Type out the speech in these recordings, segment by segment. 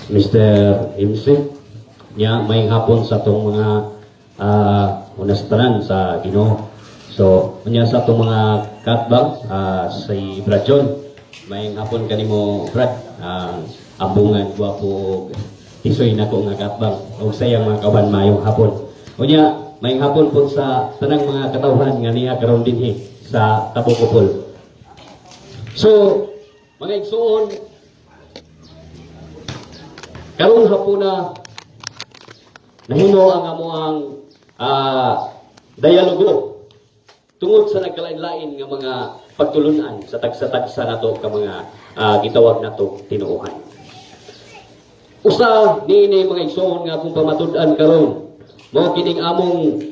Mr. MC, niya may hapon sa itong mga unas tanan sa Ginoo. So, niya sa itong mga katbang, si Brad John, may hapon kanimo Brad, ambungan, guwapo, isoy na ko nga katbang, o sayang mga kawan mayong hapon. O niya, may hapon po sa tanang mga katawhan nga niya karon dinhi sa Tabukupol. So, mga igsuon, karong hapuna nahimo ang amuang dialogo tungod sa nagkalain-lain nga mga pagtulunan sa tagsa-tagsa nato ka mga gitawag nato tinuohan. Usa niini mga igsoon nga kung pamatud-an karon mao kining among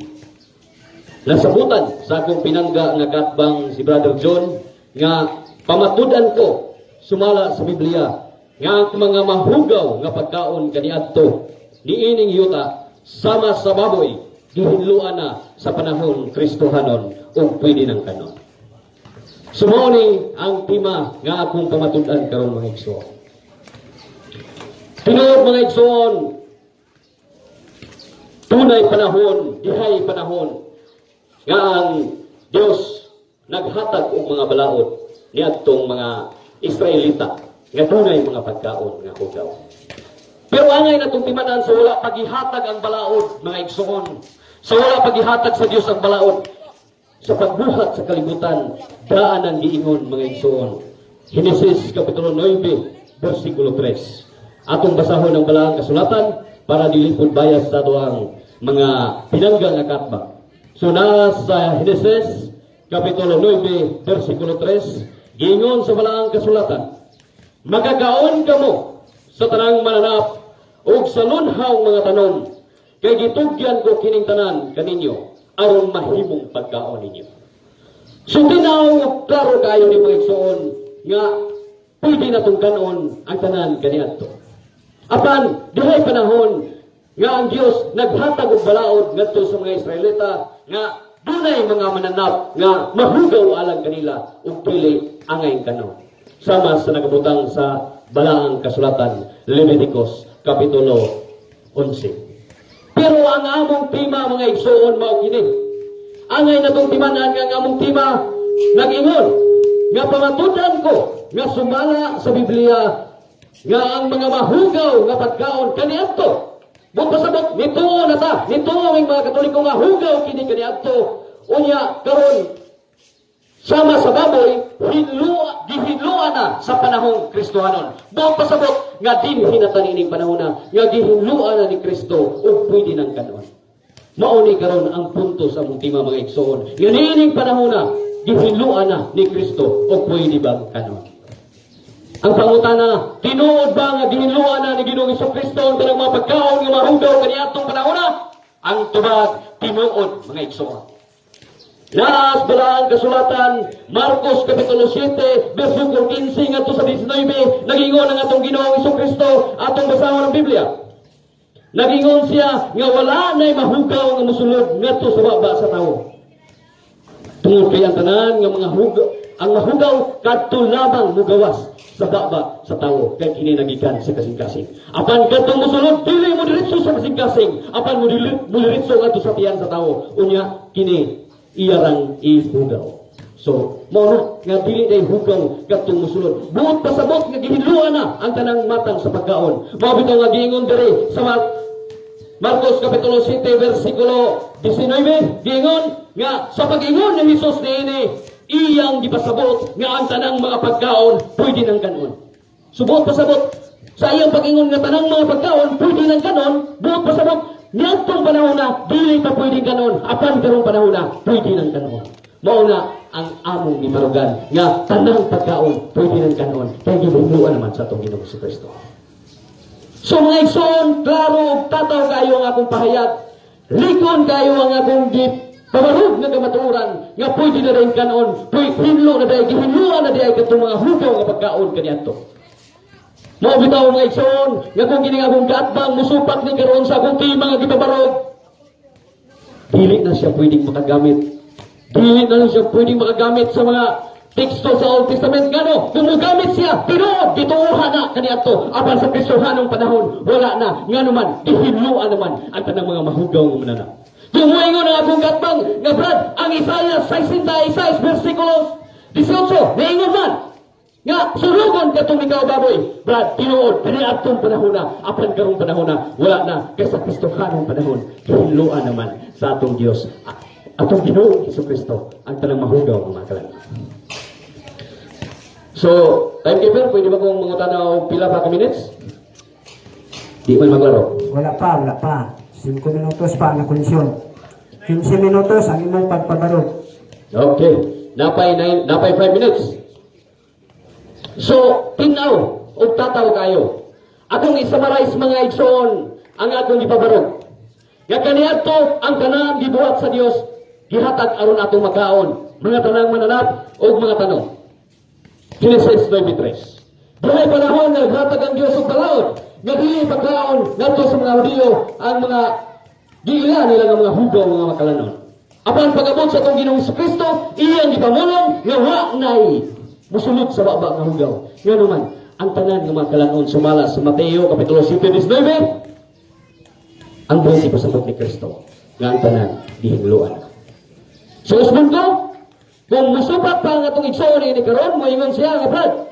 nasabutan sa akong pinangga nga katbang si Brother John nga pamatud-an ko sumala sa Biblia nga mga mahugaw nga pagkaon kaniadto niining yuta sama sa baboy gihinluan na sa panahon Kristohanon ug pwede nang kanon. Sumao ni ang tema nga akong pamatud-an karon mga igsoon. Tinuod mga igsoon, tunay panahon, dihay panahon nga ang Dios naghatag og mga balaod niadtong mga Israelita nga tunay mga pagkaon nga hugaw. Pero angay natong timanan sa wala paghihatag ang balaod mga igsoon. Sa wala paghihatag sa Dios ang balaod sa pagbuhat sa kalibutan, daan ang giingon mga igsoon. Genesis kapitulo 9 bersikulo 3. Atong basahon ang balaang kasulatan para dilipod bayas sa tuang mga pinangga nga katbang. So nasa Genesis kapitulo 9 bersikulo 3, giingon sa balaang kasulatan, magagaon kamo sa tanang mananap ug sa lunhaw mga tanom, kay gitugyan ko kining tanan kaninyo aron mahimong pagkaon ninyo. So tinaw klaro kayo ni mga igsoon nga pwede natong kanon ang tanan kaniadto. Apan dihay panahon nga ang Dios naghatag og balaod ngadto sa mga Israelita nga dunay mga mananap nga mahugaw alang kanila ug pili angay kanon. Sama sa nagabutang sa balaang kasulatan Leviticus kapitulo 11. Pero ang among tema mga igsoon mao kini. Angay natong timanan nga ang among tema nag-ingon nga pamatud-an ko nga sumala sa Biblia nga ang mga mahugaw nga pagkaon kaniadto. Buot pasabot nituo na ta, nituo ang mga Katoliko nga hugaw kini kaniadto. Unya karon sama sa baboy, gihinluan na sa panahong Kristohanon. Buong pasabot, nga din hinatanining panahon na, nga gihinluan na ni Kristo, o pwede ng kanon. Mauni karon ang punto sa mong tima mga igsoon. Nga niining panahon na, gihinluan na ni Kristo, o pwede bang kanon. Ang pangutana, tinuod ba nga gihinluan na ni Ginoong Kristo ang tanang mga pagkaon nga mahugaw kaniadtong panahon na? Ang tubag, tinuod mga igsoon. Naas balaang kasulatan Marcos kapitulo 7 bersikulo 15 ngadto sa 19 nagingon ang atong Ginoong Kristo atong basahon ng Biblia. Nagingon siya nga wala nay mahugaw nga mosulod ngadto sa baba sa tawo. Tungod kay ang tanan nga mga hugaw, ang mahugaw kadto lamang mugawas sa baba sa tawo kay kini nagikan sa kasing-kasing. Apan kadtong mosulod dili mo diretso sa kasing-kasing, apan mo diretso ngadto sa tiyan sa tawo. Unya kini iyarang ihugaw. So, mao na nga dili day hugaw kadtong mosulod. Buot pasabot nga gihinluan na ang tanang matang sa pagkaon. Mao bitaw nga giingon diri sa Marcos kapitulo 7 bersikulo 19 giingon nga sa pag-ingon ni Hesus niini iyang gipasabot nga ang tanang mga pagkaon pwede nang kanon. So buot pasabot sa iyang pag-ingon nga tanang mga pagkaon pwede nang kanon, buot pasabot niadtong panahon na, dili pa pwedeng kanon. Apan karong panahon na, pwede nang kanon. Mao na ang among giparugan nga tanang pagkaon pwede nang kanon. Kaya gibunuan naman sa atong Ginoong Kristo. So mga igsoon, klaro ug tataw kayo ang akong pahayag. Likon kayo ang akong pabarug na kamatuoran nga pwede na rin kanon. Pwede hinlo na dahil gihinluan na dahil katong mga hugaw nga pagkaon kaniadto. Mao bitaw mga igsoon, nga kung kini akong katbang musupak ni karon sa akong tema nga gipabarog. Dili na siya pwedeng makagamit. Dili na siya pwedeng makagamit sa mga teksto sa Old Testament ngano gumugamit siya pero bituuhan na kaniadto apan sa Kristohanong panahon wala na ngano man gihinluan naman ang tanang mga mahugaw nga manana. Kung moingon ang akong gatbang nga Brad ang Isaiah 66 versikulo 18 naingon man nga surugon katong ikaw baboy Brad tinuod kaniadtong panahon na apan karong panahon na wala na kay sa Kristohanong panahon gihinluan naman sa atong Dios atong Ginoong Jesucristo ang tanang mahugaw nga mga kalan. So, timekeeper, pwede ba kong mangutan na pila pa ka minutes? Di man maglaro. Wala pa. 5 minutos pa ang kondisyon. 15 minutos ang imong pagpabarog. Okay. Napay 5 minutes. So, tinaw o tataw kayo. Akong isummarize mga igsoon ang atong ipabarog. Nga kaniadto ang tanan gibuhat sa Dios gihatag aron atong magkaon. Mga tanang mananap o mga tanong. Genesis 9:3. Buhay panahon nga naghatag ang Dios og balaod. Nga dili pagkaon ngadto sa mga Hudiyo ang mga giila nila nga mga hugaw mga makalanon. Apan pag-abot sa atong Ginoong Kristo, iyang gipamulong nga wa nay musulod sa baba nga hugaw. Nga naman ang tanan nga mga kalanon sumala sa Mateo kapitulo 7:19. Ang buhay pasabot ni Kristo nga ang tanan gihingluan. So usbon ko kung musupat pa nga itong igsoon ni karon moingon siya nga Brad.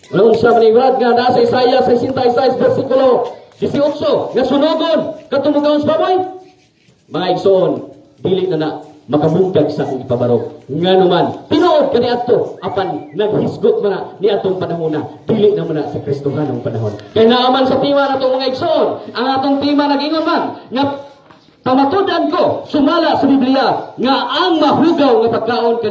Anong sa ni Brad nga nasa Isaiah 66 versikulo 18 nga sunogon katong mugawon sa baboy. Mga igsoon dili na makabungkag sa akong ipabarog. Nga naman tinuod kaniadto apan naghisgot man na ni atong panahon na dili na man sa Kristohanong panahon. Kay naaman sa tima natong mga igsoon ang atong tima nagingon man nga pamatudan ko, sumala sa Biblia nga ang mahugaw nga pagkaon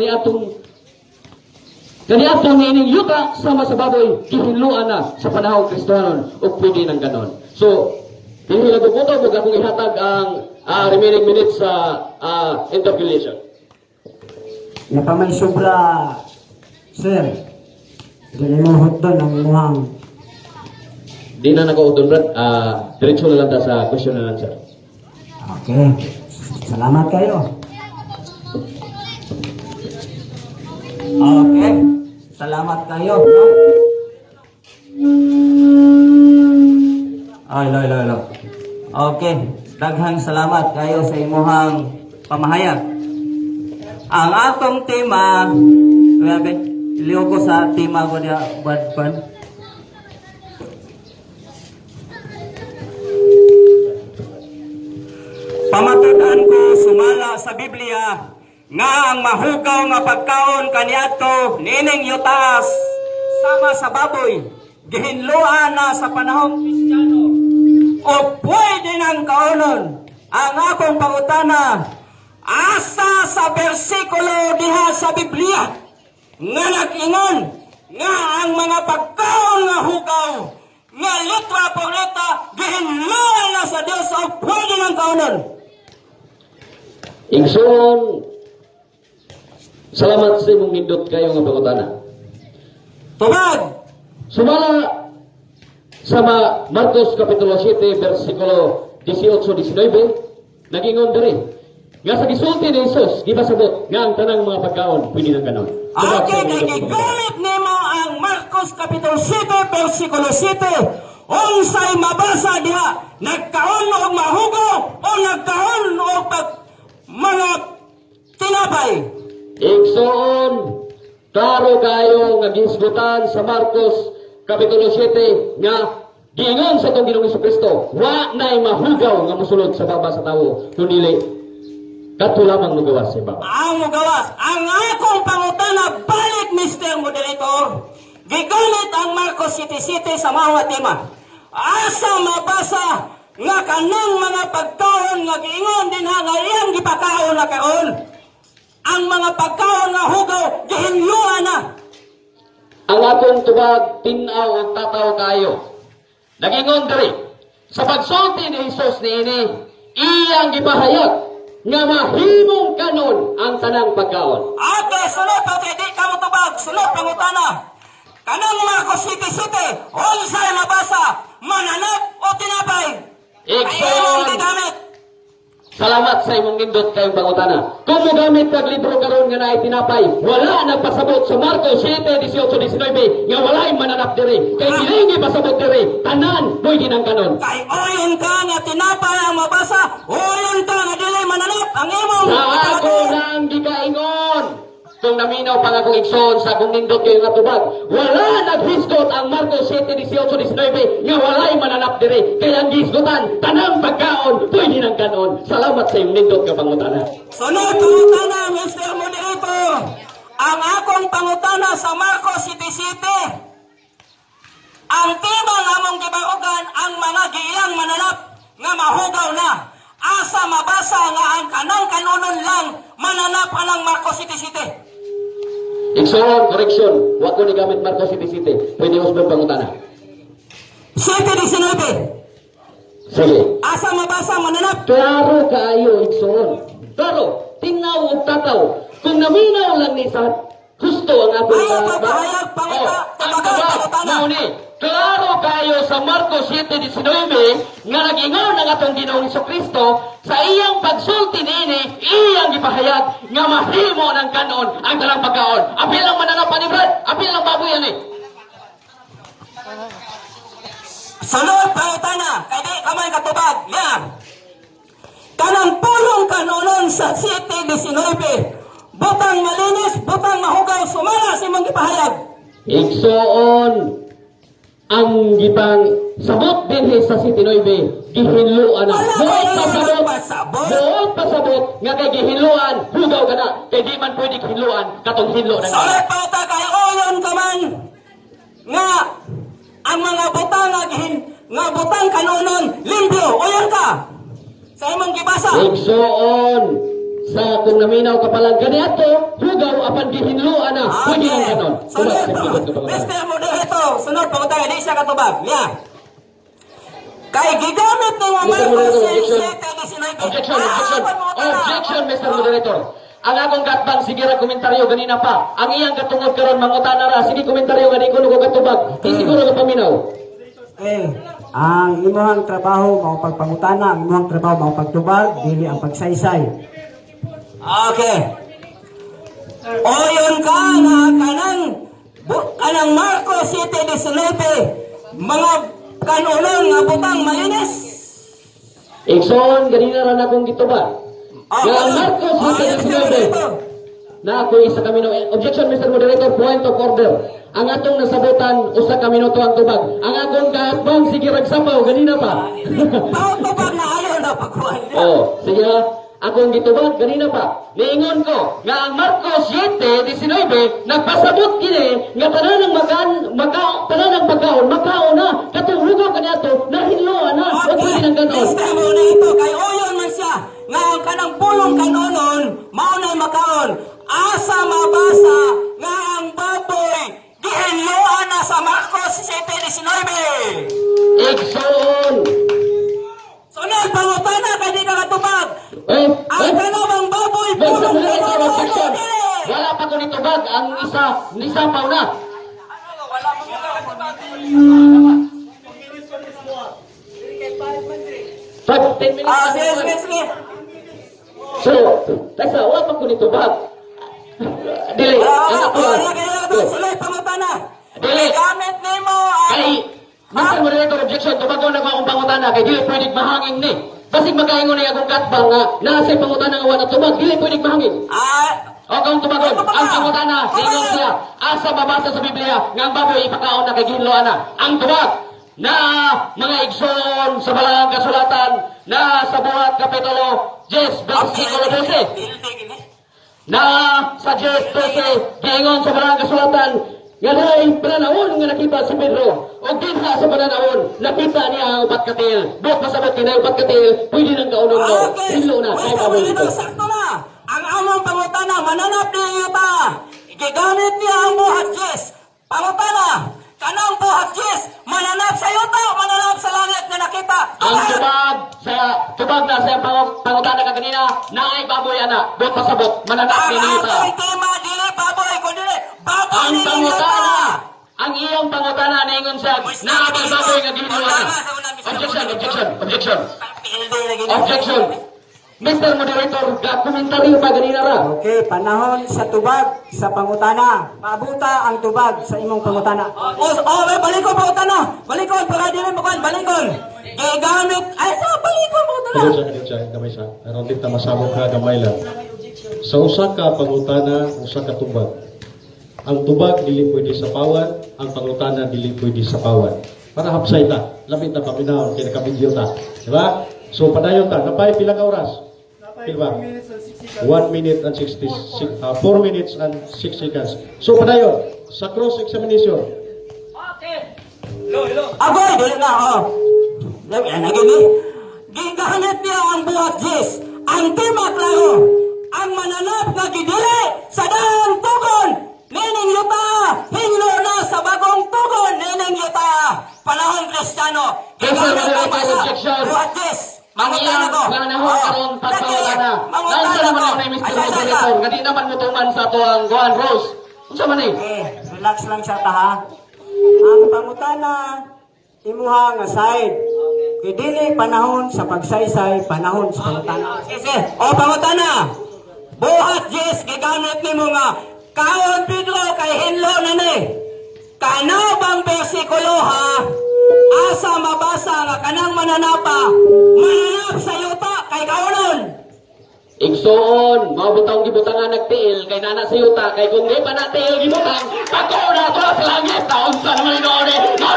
kaniadtong ining yuta sama sa baboy gihinluan na sa panahon Kristohanon ug pwede nang ganon. So, hindi nagubuto kung akong ihatag ang remaining minutes sa interpolation. Napamay sobra, sir. Dili mo hotdon ang muhang. Di na nag-uudon, Brad. Diretso na lang ta sa question na lang, sir. Okay. Salamat kayo. Okay. Salamat kayo. No? Ay, lo. Okay. Daghang salamat kayo sa imuhang pamahayag. Ang atong tema, grabe, iliw ko sa tema ko niya, Badpan. Pamatudan ko sumala sa Biblia nga ang mahugaw nga pagkaon kaniadto nining yutas sama sa baboy gihinluan na sa panahong Kristiyano o pwede nang kaonon ang akong pangutana asa sa bersikulo diha sa Biblia nga nag-ingon nga ang mga pagkaon nga hugaw nga litra por litra gihinluan na sa Dios o pwede nang kaonon. Igsoon, salamat sa imong nindot kayo nga pangutana. Tubag! Sumala sa Marcos Kapitulo 7, versikulo 18-19, nagingon diri. Nga sa gisulti ni Jesus, di ba sabot, nga ang tanang mga pagkaon, pwede nang ganon. Okay, nagigamit nimo ang Marcos Kapitulo 7, versikulo 7. Unsay mabasa diha, nagkaon og mahugo o nagkaon og mga tinapay. Igsoon, klaro kayo nga gisgutan sa Marcos Kapitulo 7 nga giingon sa itong Ginoong Jesucristo, wa na'y mahugaw nga musulod sa baba sa tawo, kundi kato lamang mugawas sa baba. Ang mugawas, ang akong pangutana balik Mr. Moderator. Gigamit ang Marcos 7:7 sa mga tema. Asa mabasa nga kanang mga pagkaon nga giingon din ha nga iyang gipakaon na kaon. Ang mga pagkaon nga hugaw gihinluan na. Ang atong tubag tinaw ang tataw kayo. Nagingon diri sa pagsulti ni Jesus niini, iyang gipahayag nga mahimong kanon ang tanang pagkaon. Okay, sunod okay, di ka mo tubag, sunod pangutana. Kanang Marcos 7:7, unsay mabasa, mananap o tinapay? Igsoon, Salamat sa imong nindot kayong pangutana. Kung mogamit kag libro karon nga naay tinapay, wala nagpasabot sa Marcos 7:18-19 nga walay mananap diri. Kay dili pasabot diri, tanan moy ginangkanon. Kay oyon ka nga tinapay ang mabasa, oyon ka nga dili mananap ang imong Sa ako itago. nang gikaingon. Kung naminaw pang akong igsoon sa kung nindot kayo nga tubag, wala naghisgot ang Marcos 7:18-19 nga walay mananap diri. Kaya ang gisgotan, tanang pagkaon, pwede ng kanon. Salamat sa iyong nindot ka pangutana. Sunod pangutana, Mr. Moderator. Ang akong pangutana sa Marcos City City. Ang tibang among gibaugan ang mga giyang mananap nga mahugaw na. Asa mabasa nga ang kanang kanunon lang mananap anang Marcos City City. Igsoon, correction. Wa ko ni gamit Marcos City City. Pwede usbon pangutana. 7:19. Sige. Asa mabasa mananap? Klaro kaayo, igsoon. Klaro. Tingnaw ug tataw. Kung naminaw lang ni sa gusto ang ating Ayaw papahayag, pangutana. Mauni. Klaro kayo sa Marcos 7:19 nga nag-ingon ang atong Ginoong Hesukristo sa iyang pagsulti niini, iyang gipahayag nga mahimo ng kanon ang talang pagkaon. Apil ang mananap ni Brad, apil ang baboy ani. Sunod pangutana, kay di kamay katubag. Yan. Kanang pulong kanonon sa 7:19. Butang malinis, butang mahugaw, sumala si mong gipahayag. Igsoon ang gipang sabot din sa City 9, gihinluan na. Wala Buot kayo pasabot, nagpasabot. buot pasabot, nga kay gihinluan, hugaw ka na. Kay di man pwede hinluan, katong hinlo na Sunod pangutana, kay oyon ka man nga ang mga butang nga butang kanonon limpyo. Oyon ka. Sa imong gibasa. Igsoon sa kung naminaw ka palang ganiato, hugaw apan gihinluan na. Pwede lang ganon. Sunod Tulad sa pa. likod ka pangutana. Mr. Moderator, sunod pangutana, di siya katubag. Yan. Kay gigamit ng mga Mr. Moderator, Marcos objection. 7:19. Objection, Mr. Moderator. Ang akong katbang, sige ra komentaryo ganina pa. Ang iyang katungod karon mangutana ra, sige komentaryo gani kuno ko katubag. Di siguro ka paminaw. Ang imuhang trabaho mao pagpangutana, ang imuhang trabaho mao pagtubag, dili ang pagsaysay. Okay. Oyon ka nga kanang Marcos 7:19 mga kanunon nga butang malinis. Igsoon ganina ra na akong gitubag. Nga ang Marcos 7:19 na ako isa kami no objection, Mr. Moderator, point of order. Ang atong nasabutan usa ka minuto ang tubag. Ang akong kaatbang sige ragsapaw ganina pa. Pautubag na ayaw na pagkuhan nila. Oh, sige ha. Akong gitubag ganina pa. Niingon ko nga ang Marcos 7:19 nagpasabot kini nga tanan ng tanan ng pagkaon makaon na katong lugaw kaniadto nahinloan na. O pwede nang ganon. Mr. Moderator, kay oyon man siya nga ang kanang pulong kanonon maunay makaon. Asa mabasa nga ang baboy gihinluan na sa Marcos 7:19. Igsoon. Sunod pangutana kay di ka katubag. Ang kanawang baboy Mr. pulong Moderator, kanonon objection. dili. Wala pa ko nitubag ang isa nisapaw na. Wala mo ka katubag. 10 minutes. Sige. So, tasa, wala pa ko nitubag. Dili. Anak ko. Sunod pangutana. Dili. Gamit nimo Kay, Mr. Moderator, objection, tubagon na ko akong pangutana, kay dili pwede mahangin ni. Basig magkaingon niya akong katbang nga, nasa pangutana nga wala tubag, dili pwede mahangin. O kung tubagon, ang pangutana, ningon siya, asa mabasa sa Biblia, nga ang baboy ipakaon na kay ginloan na. Ang tubag, na mga igsoon sa balang kasulatan, na sa buhat kapitulo 10, versikulo 12. Na sa 10:12 giingon sa balang kasulatan nga dahil pananawon nga nakita si Pedro o dinha sa pananawon nakita niya ang upat katil buot pasabot kina upat katil pwede nang kaunon no hilo na kay baboy ito. Sakto na. Ang among pangutana mananap niya ta. Gigamit niya ang buhat yes. Pangutana kanang buhat yes mananap sa yuta o mananap sa langit na nakita. Ang tubag na sa pangutana ka kanina na ay baboy ana buot pasabot mananap Ang ni ita. akong tema dili baboy kundi baboy Ang ni pangutana, ang iyong pangutana ningon siya na ang baboy nga ginlo na. Objection. Mr. Moderator, komentaryo pa ganina ra. Okay, panahon sa tubag sa pangutana. Mabuta ang tubag sa imong pangutana. Balikon pangutana. Balikon para dili mo kan balikon. Gigamit ay sa balikon pangutana. Kadyo siya, gamay siya. Aron di ta masabog ka gamay lang. Sa usa ka pangutana, usa ka tubag. Ang tubag dili pwede sa pawan, ang pangutana dili pwede sa pawan. Para hapsay ta, labit na paminaw kay nakabidyo ta. Di ba? So padayon ta, napay pila ka oras? Pila ba? 1 minute and 4 minutes and 6 seconds. So padayon, sa cross examination, Aboy, dili na oh. Lagi ni. Gigahanap niya ang buhat Jis. Ang tema klaro. Ang mananap nga gidili sa daang tugon. Nining yuta, hinglo na sa bagong tugon. Nining yuta, panahon Kristiyano. Cancel na ito, objection. Buhat Jis. Mangiyang panahon karon pagpangutana. Nansa naman ako ni Mr. Moderator, nga di naman mutuman sa to ang Goan Rose. Unsa man eh? Relax lang siya ta ha. Ang pangutana imuha nga side. Kay dili panahon sa pagsaysay, panahon sa pangutana. Sige, o pangutana. Buhat Jis, gigamit ni mo nga. Kaon Pedro kay hinlo na ni. Kanaw bang bersikulo ha? Asa mabasa nga kanang mananapa. Mananap sa yuta kay kaunon. Igsoon, mabutang gibutangan nagtiil kay nana sa yuta kay kung di pa natiil gibutang pagko na to sa langit taon sa naman noon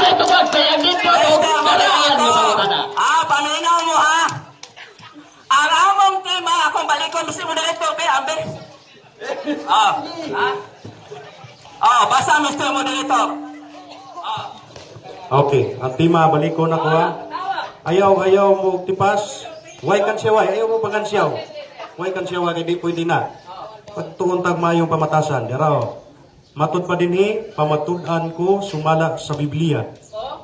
ito pag sayang dito karaan ni pangutana. Paminaw mo ha. Ang among tema akong balikon Mr. Moderator kay Ambe. Basa Mr. Moderator. okay, ang tima balikon ako ha. Ayaw mo tipas. Why kan siya ayaw mo pagansiyaw. Why kan siya kay di pwede na. Pagtuon tag mayong pamatasan, diraw. Matud pa dinhi pamatud-an ko sumala sa Biblia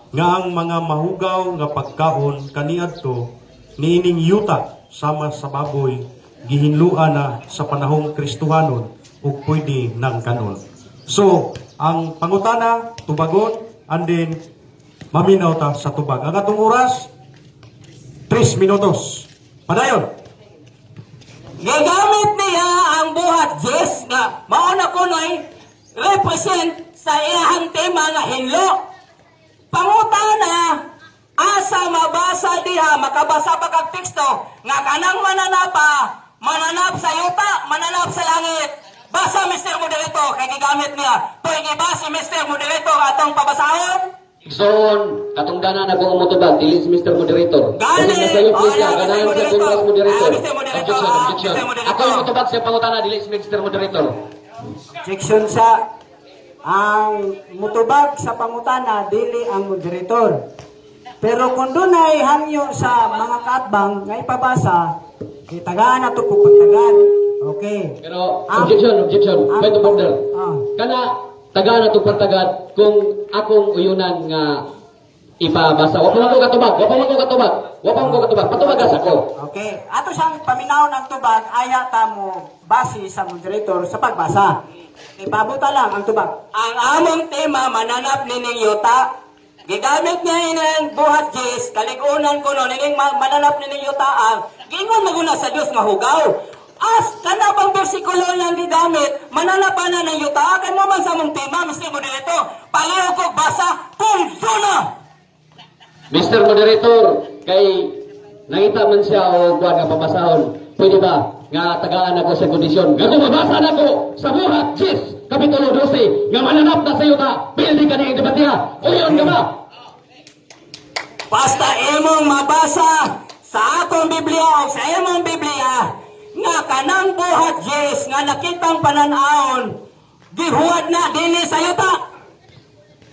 nga ang mga mahugaw nga pagkaon kaniadto niining yuta sama sa baboy gihinluan na sa panahong Kristohanon ug pwede nang kanon. So, ang pangutana tubagon and then maminaw ta sa tubag. Ang atong oras 3 minutos. Padayon. Gagamit niya ang buhat Jis nga mauna ko noy represent sa iyahang tema nga hinlo. Pangutana, asa mabasa diha, makabasa pa kag teksto nga kanang mananap sa yuta, mananap sa langit. Basa Mr. Moderator, kay gigamit niya. Pwede ba si Mr. Moderator atong pabasahon? Igsoon, katungdanan ako umutubag dili si Mr. Moderator. Gani! Kasi nasa iyo please Oh, yeah, ka, ganahan Mr. sa Congress Moderator. Mr. Moderator. Objection. Mr. Moderator. Ako umutubag sa pangutana dili si Mr. Moderator. Objection sa ang mutubag sa pangutana dili ang moderator. Pero kung dunay hangyo sa mga kaatbang nga ipabasa, itagaan na to pagtagan. Okay. Pero objection. Point of order. Kana taga na to pagtagad kung akong uyunan nga ipabasa. Wa pa man ko katubag. Patubagas ako. Okay. Ato siyang paminaw ng tubag, aya ta mo base sa moderator sa pagbasa. Ipabuta lang ang tubag. Ang among tema mananap nining yuta. Gigamit niya ining buhat Jis, kaligunan ko no nining mananap nining yuta ang gingon maguna sa Dios mahugaw. As kana bang bersikulo yang gigamit, mananap na ng yuta kay mo man sa among tema Mr. Moderator. Palayo ko basa punto na. Mr. Moderator, kay nakita man siya o buwan nga pabasahon. Pwede ba nga tagaan ako sa kondisyon? Nga mabasa na ko sa buhat Jis, Kapitulo 12, nga mananap na sa yuta. Pwede ka niyang debatiya. Uyon ka ba? Basta imong mabasa sa akong Biblia o sa imong Biblia nga kanang buhat Jis nga nakitang pananaon gihuwad na dinhi sa yuta.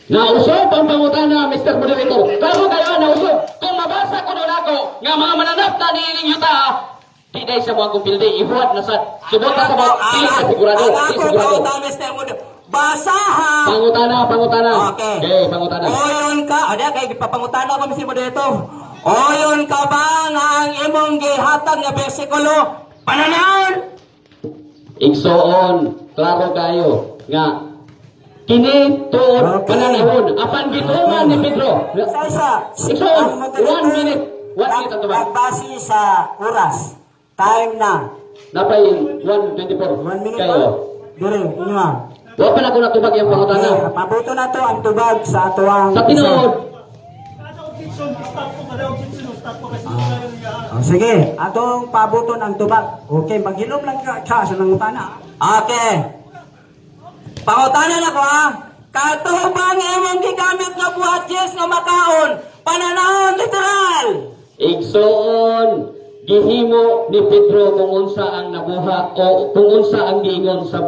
Nausog ang pangutana, Mr. Moderator. Klaro kayo, nausog. Kung mabasa ko doon ako, nga mga mananap na niling yuta, tiday sa mga kumpilde, ihuwad na sa, subot na sa mga, tilig na sigurado. Ang ako pauta, Mr. Moderator. Basaha. Pangutana. Okay. Okay, pangutana. Oyon ka, ada kay gipapangutana ko Mr. Moderator. Oyon ka ba nga ang imong gihatag nga bersikulo pananaon? Igsoon, klaro kayo, nga, kini tuod pananahon, apan gituman ni Pedro. Sa Igsoon, 1 minute. 1 minute ang tubag. Nagbase sa oras. Time na. Napay 1:24. 1 minute pa. Kayo. Dire, inyo ha. Wa pa na ko natubag yung pangutana. Pabuto na to ang tubag sa atuang. Sa tinuod, Sige, atong pabuton ang tubag. Okay, maghilom lang ka sa nangutana. Okay. Pangutana na ko ha. Kato bang imong gigamit nga buhat yes nga makaon? Pananahon literal. igsoon, gihimo ni Pedro kung unsa ang nabuhat o kung unsa ang giingon sa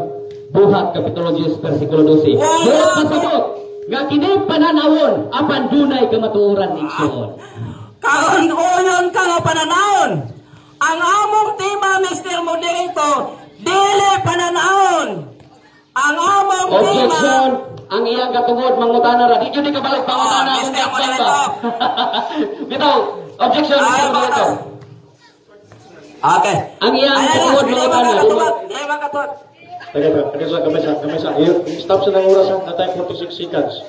buhat kapitulo 10 versikulo 12. Buhat pasabot nga kini pananawon apan dunay kamatuoran igsoon. Karon uyon ka nga pananahon. Ang among tema, Mr. Moderator, dili pananahon. Ang among tema... Objection! Ang iyang katungod, mangutana ra. Di yun kabalik pangutana. Mr. Moderator. Bitaw, objection, Mr. Moderator. Okay. Ang iyang katungod, mangutana. Dili makatuwag. Kamisa. Stop sa ng oras na tayo 46 seconds.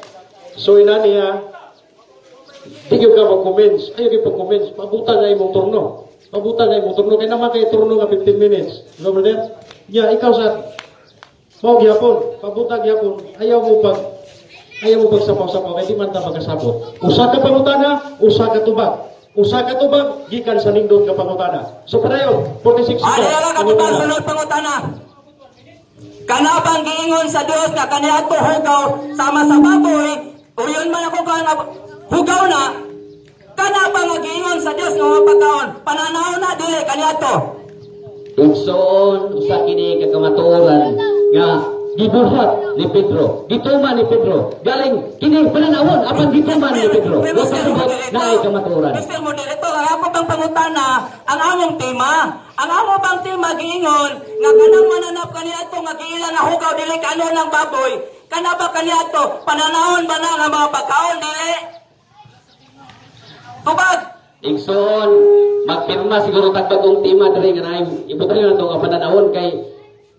So inaniya, tigyo ka mag-comments. Ayaw kayo pag-comments. Pabutan na imong turno. Kaya naman kayo turno nga 15 minutes. No, brother? Yeah, ikaw sa... Mau gyapon, pabuta gyapon. Ayaw mo pag sapaw-sapaw. Kaya di man ta magkasabot. Usa ka pangutana, usa ka tubag, gikan sa nindot ka pangutana. So padayon, 46 seconds. Ano lang katubag sunod pangutana? Kanabang giingon sa Dios nga kaniadto hugaw sama sa baboy, uyon man ako ka hugaw na, kanabang nga giingon sa Dios nga mapagkaon, pananaw na dili kaniadto. Igsoon, usa kini kakamatuoran nga gibuhat ni Pedro, gituman ni Pedro, galing kini pananawon apan gituman ni Pedro. Wa pasabot na ay kamatuoran. Mr. Moderator, ako bang pangutana ang among tema? Ang among bang tema giingon nga kanang mananap kaniadto nga giila nga hugaw dili kano ng baboy. Kana ba kaniadto pananahon ba na nga mga pagkaon dili? Tubag. Igsoon, magpirma siguro tagbagong tema diri nga naay ibutan na to nga pananawon kay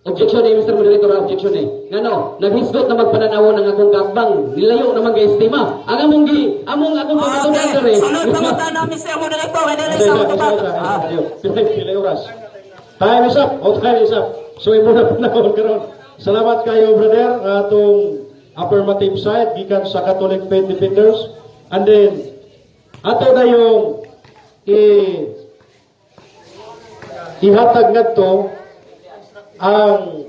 objection ni Mr. Moderator, objection ni. Ngano, naghisgot na magpananawon ang akong kakbang. Nilayo naman kay estima. Ang among pagkatunan diri. Sunod pangutana Mr. Moderator, dili sa tubag. Pila oras. Time is up. Time is up. So imo na panahon karon. Salamat kayo, brother, atong affirmative side gikan sa Catholic Faith Defenders. And then ato na yung ihatag ngadto ang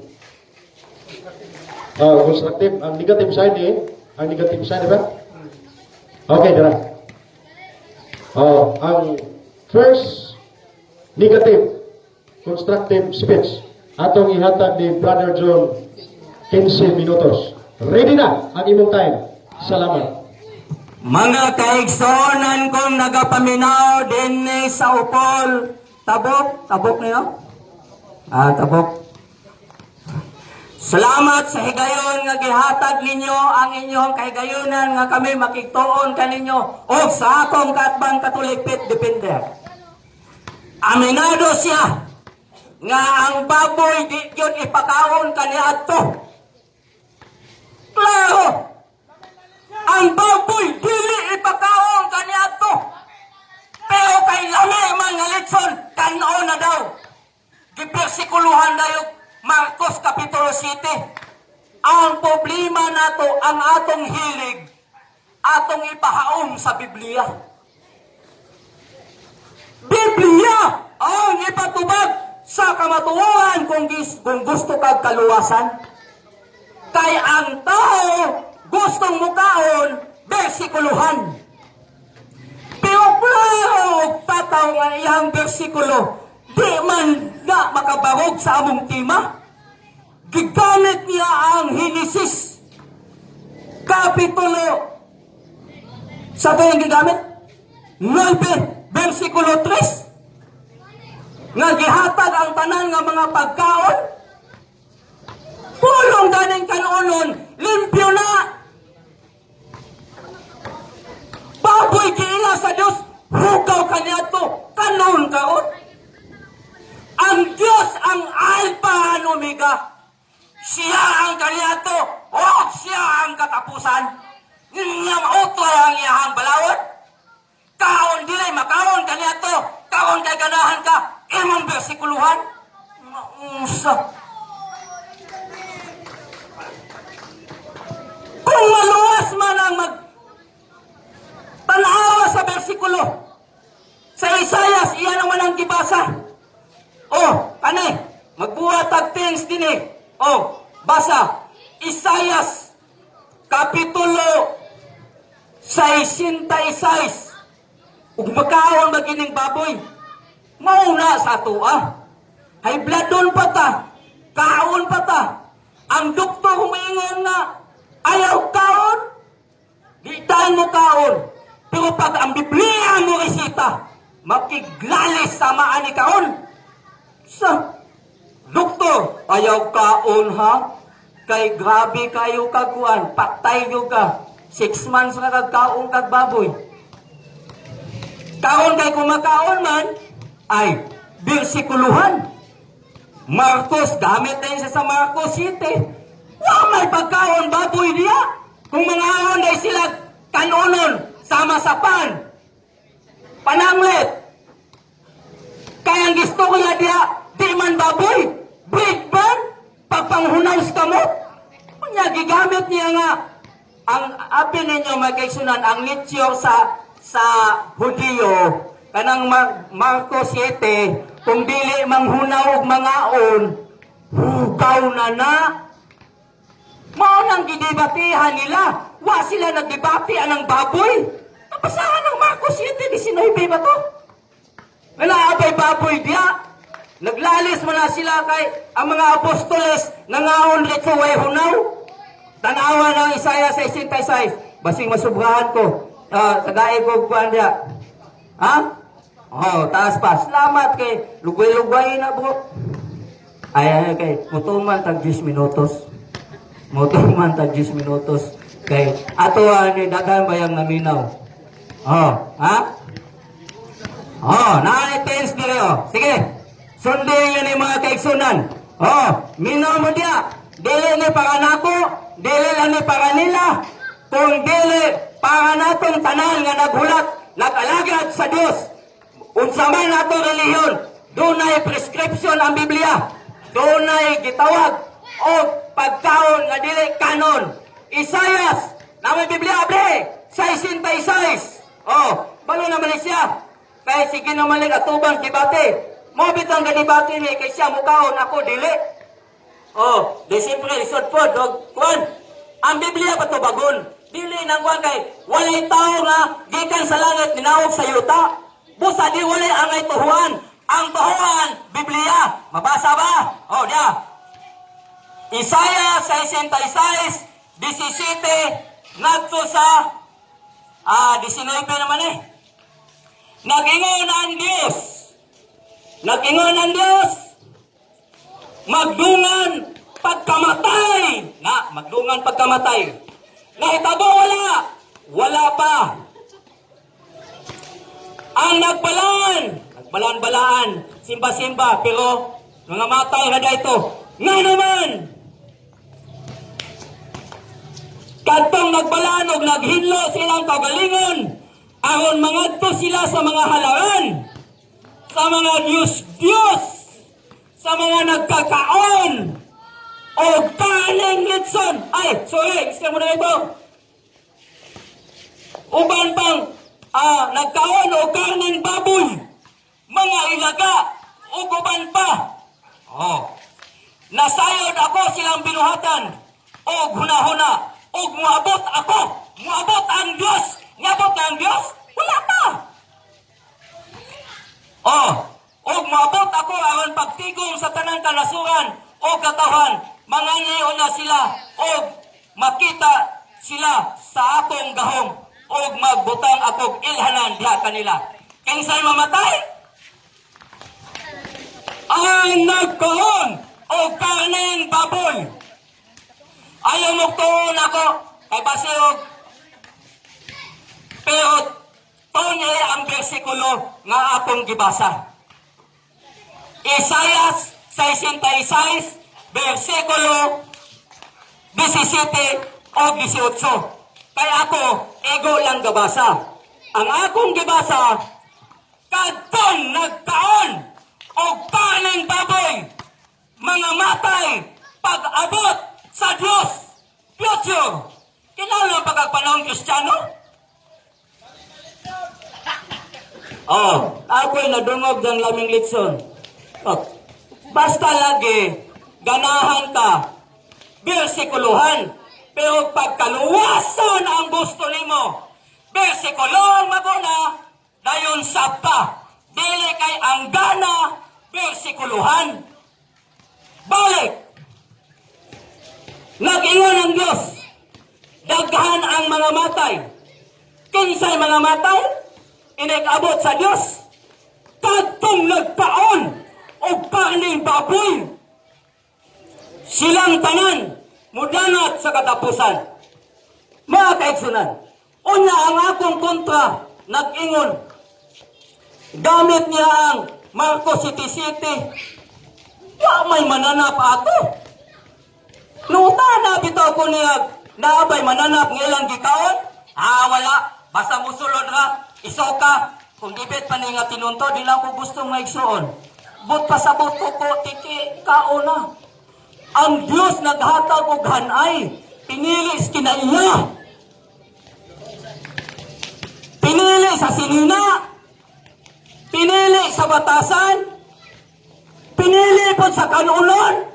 constructive, ang negative side ba? Okay, dara. Ang first negative constructive speech atong ihatag ni Brother John 15 minutos. Ready na ang imong time. Salamat. Mga kaigsonan kong nagapaminaw din sa upol. Tabok niyo? Tabok. Salamat sa higayon nga gihatag ninyo ang inyong kahigayonan nga kami makigtuon kaninyo o sa akong katbang Catholic Faith Defender. Aminado siya nga ang baboy di yun ipakaon kaniadto. Klaro! Ang baboy dili ipakaon kaniadto. Pero kay lami man nga litson kan-o na daw. Gipersikuluhan dayo Marcos Kapitulo 7. Ang problema nato ang atong hilig atong ipahaom sa Biblia. Biblia ang ipatubag sa kamatuoran kung gusto kag kaluwasan. Kay ang tao gustong mukaon bersikuluhan. Pero klaro tataw nga iyang bersikulo di man nga makabarog sa among tema. Gigamit niya ang Henesis Kapitulo sa ito yung gigamit 9 versikulo 3 nga gihatag ang tanan nga mga pagkaon pulong ganing kanunon limpyo na baboy giila sa Dios hugaw kaniadto kanon kaon ang Diyos ang Alpha and Omega. Siya ang kaniadto o siya ang katapusan. Nga mautro ang iyahang balawod. Kaon dilay makaon kaniadto. Kaon kay ganahan ka imong bersikuluhan? Mausa. Kung maluwas man ang tanawa sa bersikulo, sa Isayas, iyan naman ang gibasa. Kani, magbuhat ang things din eh. Basa, Isayas, Kapitulo 66. Ug magkaon magining baboy. Mauna sa tuwa. Hay bladon pa ta. Kaon pa ta. Ang doktor humingon nga ayaw kaon. Di tayo mo kaon. Pero pag ang Biblia mo resita, makiglalis sa maani kaon. Sa doktor, ayaw kaon ha? Kay grabe kayo kaguan, patay nyo ka. 6 months na kagkaon kag baboy. Kaon kay kumakaon man, ay bersikuluhan. Marcos, gamit na siya sa Marcos 7. May pagkaon baboy niya. Kung mga aon ay sila kanonon, sama sa pananglit. Kaya ang gusto ko diya, di man baboy, breed man, pagpanghunaws kamot. Kanya, gigamit niya nga, ang apin ninyo magkaisunan, ang litsyo sa Hudiyo, kanang Marcos 7, kung dili manghunaw og mga on, hugaw na. Mao nang gidebatihan nila. Wa sila nagdebate anang baboy. Nabasahan ng Marcos 7:19 ba to? Wala abay baboy diya. Naglalis mo na sila kay ang mga apostoles nangaon rito way hunaw. Tanawa ng Isaiah 66. Basing masubrahan ko. Kadaig ko kuan diya. Ha? Taas pa. Salamat kay lugay-lugay na bro. Ay kay mutuman tag 10 minutos. Mutuman tag 10 minutos. Kay ato ni dagan bayang naminaw. Naanitens dire Sige. Sundin yun yung mga kaigsunan. Minaw mo diya. Dili ni para nako, dili lang ni para nila. Kung dili para natong tanan nga naghulat, nag-alagad sa Dios. Unsa man nato relihiyon, dunay prescription ang Biblia. Dunay gitawag o pagkaon nga dili kanon. Isayas, na may Biblia abre, 66. Balo naman siya. Kaya sige naman lang atubang debate. Mo bitang ganibati ni kay siya mukaon ako dili. Di siyempre lisod po kuan. Ang Biblia pa to bagon. Dili nang kuan kay walay tao nga gikan sa langit ninawog sa yuta. Busa di walay angay tuhuan. Ang tuhuan Biblia. Mabasa ba? Dia. Isaiah 66 17 ngadto sa 19 naman eh. Nag-ingon ang Diyos. Nag-ingon ang Diyos. Magdungan pagkamatay. Magdungan pagkamatay. Nahitabo wala. Wala pa. Ang nagbalaan. Simba-simba. Pero mga matay na dito. Nga naman. Kadtong nagbalaan o naghinlo silang kagalingon. Aron mangadto sila sa mga halaran. Sa mga Diyos, sa mga nagkakaon, o kaning litson. Gusto mo na ito. Uban pang nagkaon o kaning baboy, mga ilaga, o uban pa. Nasayod ako silang binuhatan, o hunahuna, o muabot ako, muabot ang Diyos, muabot ang Diyos, wala pa. O maabot ako aron pagtigom sa tanang kanasuran o katawan, manganiyo na sila o makita sila sa akong gahom o magbutang akong ilhanan diha kanila. Kinsay mamatay? Ang nagkaon o kaning baboy. Ayaw mo tuon ako kay basiog. Pero tuon ang bersikulo nga akong gibasa. Isaiah 66, versikulo 17 o 18. Kaya ako, ego lang gabasa. Ang akong gibasa, kadtong nagkaon o o kaning baboy, mga matay, pag-abot sa Diyos. Future. Kinala pagkagpanahon Kristiyano? Ako'y nadungog ng laming litson. Basta lagi, ganahan ka, bersikuluhan, pero pagkaluwasan ang gusto nimo, bersikulohon maguna, dayon sabta, dili kay ang gana, bersikuluhan. Balik! Nag-ingon ang Diyos, daghan ang mga matay. Kinsay mga matay? Inag-abot sa Diyos. Kadtong nagpaon o kaning baboy. Silang tanan, mudanat sa katapusan. Mga kaigsunan, unya ang akong kontra, nag-ingon. Gamit niya ang Marcos City City. Wa may mananap ako. Nutana bitaw ko niya, naabay mananap ng ilang gikaon? Wala. Basta musulod ra, isoka. Kung dibet pa nga tinunto, di lang ko gusto maigsuon. But pasabot ko po, tiki, kaona. Ang Diyos naghatag og hanay, pinili sa kinaiya. Pinili sa sinina. Pinili sa batasan. Pinili po sa kanunon.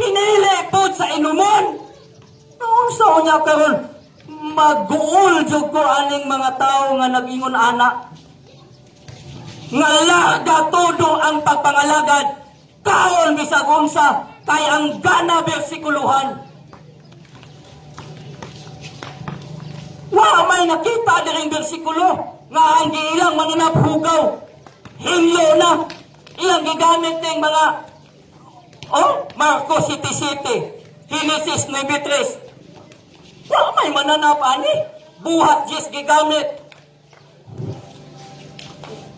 Pinili po sa inumon. Noong sa unya karon mag-uol jud ko aning mga tao nga nag-ingon ana. Nga laga todo ang pagpangalagad. Kaon bisag unsa kay ang gana bersikuluhan. Wa may nakita diring bersikulo nga ang giilang mananap hugaw. Hinlo na. Iyang gigamit ng mga Marcos City City, Genesis 9:3. Wa may mananap ani. Buhat Diyos gigamit.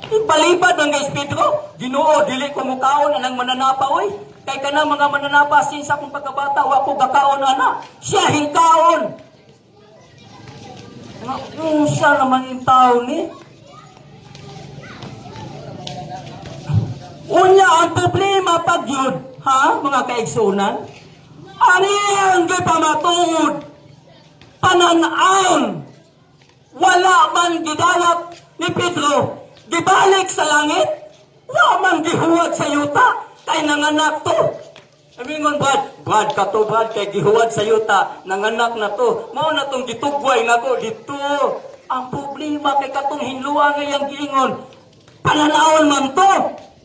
Ipalipad ang guys Pedro. Ginoo, dili ko mukaon anang mananapa oy. Kay kana mga mananapa sinsa kong pagkabata wa ko gakaon ana. Siya hingkaon. Unsa naman yung tao ni? Unya ang problema pag yun, mga kaigsunan? Ang iyang gipamatuod, pananaon, wala man gidalap ni Pedro, gibalik sa langit, wala man gihuwad sa yuta, kay nanganak to. Amingon, Brad, katubad kay gihuwad sa yuta, nanganak na to. Mao na tong gitugway nga ko dito. Ang problema kay katong hinluwa ngayang giingon, pananaon man to.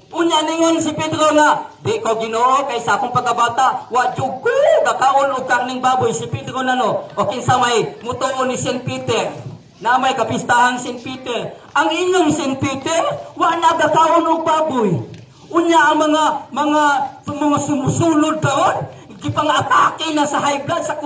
Unya ningon si Pedro nga, di ko Ginoo kay sa akong pagkabata, wa jud ko gakaon og karning baboy. Si Pedro nano, o kinsa may mutuon ni St. Peter. Na may kapistahan St. Peter. Ang inyong St. Peter, wa na gakaon og baboy. Unya ang mga sumusulod karon, gipang-atake na sa high blood sa